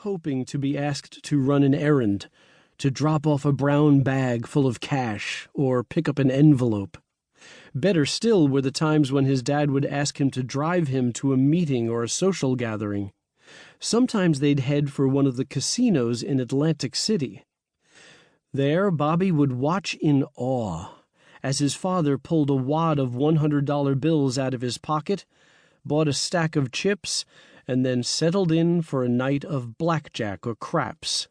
hoping to be asked to run an errand, to drop off a brown bag full of cash or pick up an envelope. Better still were the times when his dad would ask him to drive him to a meeting or a social gathering. Sometimes they'd head for one of the casinos in Atlantic City. There, Bobby would watch in awe as his father pulled a wad of $100 bills out of his pocket, bought a stack of chips, and then settled in for a night of blackjack or craps.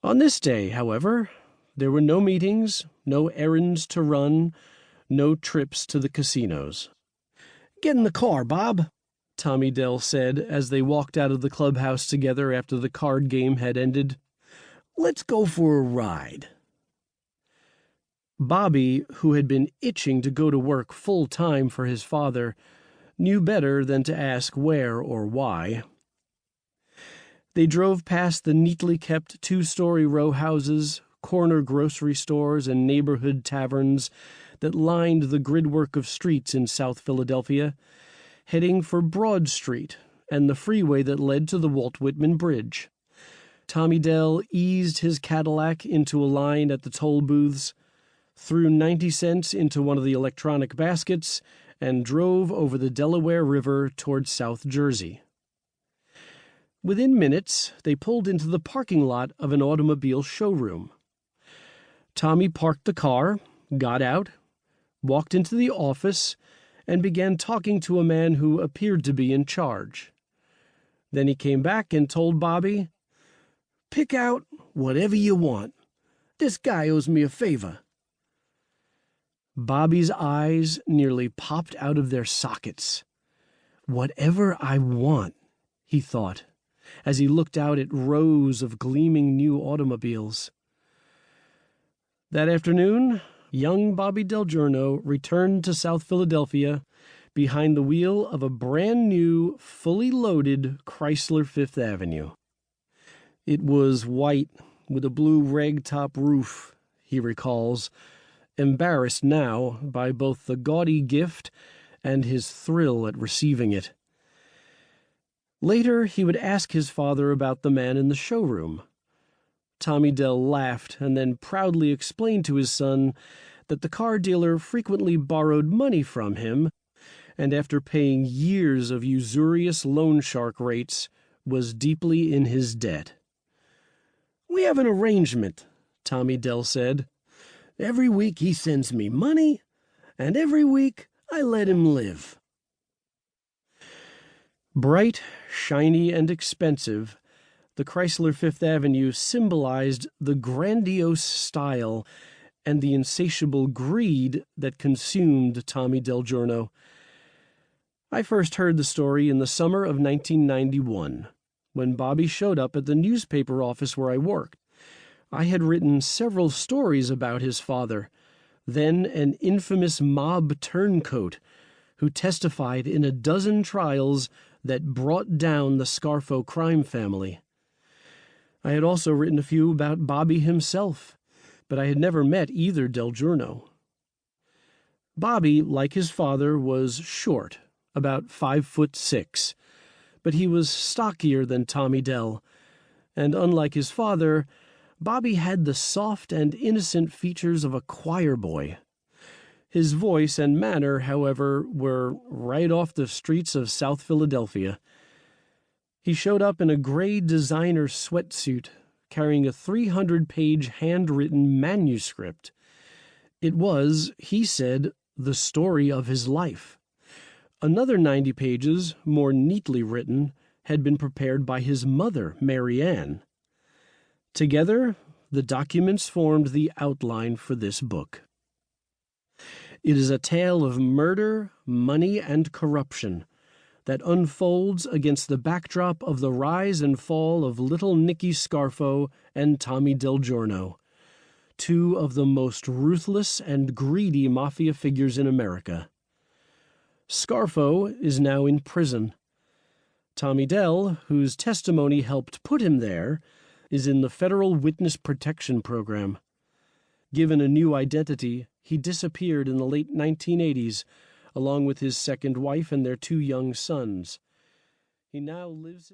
On this day, however, there were no meetings, no errands to run, no trips to the casinos. "Get in the car, Bob," Tommy Del said as they walked out of the clubhouse together after the card game had ended. "Let's go for a ride." Bobby, who had been itching to go to work full-time for his father, knew better than to ask where or why. They drove past the neatly kept two-story row houses, corner grocery stores, and neighborhood taverns that lined the gridwork of streets in South Philadelphia, heading for Broad Street and the freeway that led to the Walt Whitman Bridge. Tommy Del eased his Cadillac into a line at the toll booths, threw 90 cents into one of the electronic baskets, and drove over the Delaware River toward South Jersey. Within minutes, they pulled into the parking lot of an automobile showroom. Tommy parked the car, got out, walked into the office, and began talking to a man who appeared to be in charge. Then he came back and told Bobby, "Pick out whatever you want. This guy owes me a favor." Bobby's eyes nearly popped out of their sockets. "Whatever I want," he thought, as he looked out at rows of gleaming new automobiles. That afternoon, young Bobby DelGiorno returned to South Philadelphia behind the wheel of a brand-new, fully loaded Chrysler Fifth Avenue. It was white with a blue ragtop roof, he recalls, embarrassed now by both the gaudy gift and his thrill at receiving it. Later, he would ask his father about the man in the showroom. Tommy Del laughed and then proudly explained to his son that the car dealer frequently borrowed money from him, and after paying years of usurious loan shark rates, was deeply in his debt. "We have an arrangement," Tommy Del said. "Every week he sends me money, and every week I let him live." Bright, shiny, and expensive, the Chrysler Fifth Avenue symbolized the grandiose style and the insatiable greed that consumed Tommy DelGiorno. I first heard the story in the summer of 1991, when Bobby showed up at the newspaper office where I worked. I had written several stories about his father, then an infamous mob turncoat, who testified in a dozen trials that brought down the Scarfo crime family. I had also written a few about Bobby himself, but I had never met either DelGiorno. Bobby, like his father, was short, about 5'6", but he was stockier than Tommy Del, and unlike his father, Bobby had the soft and innocent features of a choir boy. His voice and manner, however, were right off the streets of South Philadelphia. He showed up in a gray designer sweatsuit, carrying a 300-page handwritten manuscript. It was, he said, the story of his life. Another 90 pages, more neatly written, had been prepared by his mother, Maryann. Together, the documents formed the outline for this book. It is a tale of murder, money, and corruption that unfolds against the backdrop of the rise and fall of little Nicky Scarfo and Tommy DelGiorno, two of the most ruthless and greedy mafia figures in America. Scarfo is now in prison. Tommy Del, whose testimony helped put him there, is in the Federal Witness Protection Program. Given a new identity, he disappeared in the late 1980s, along with his second wife and their two young sons. He now lives his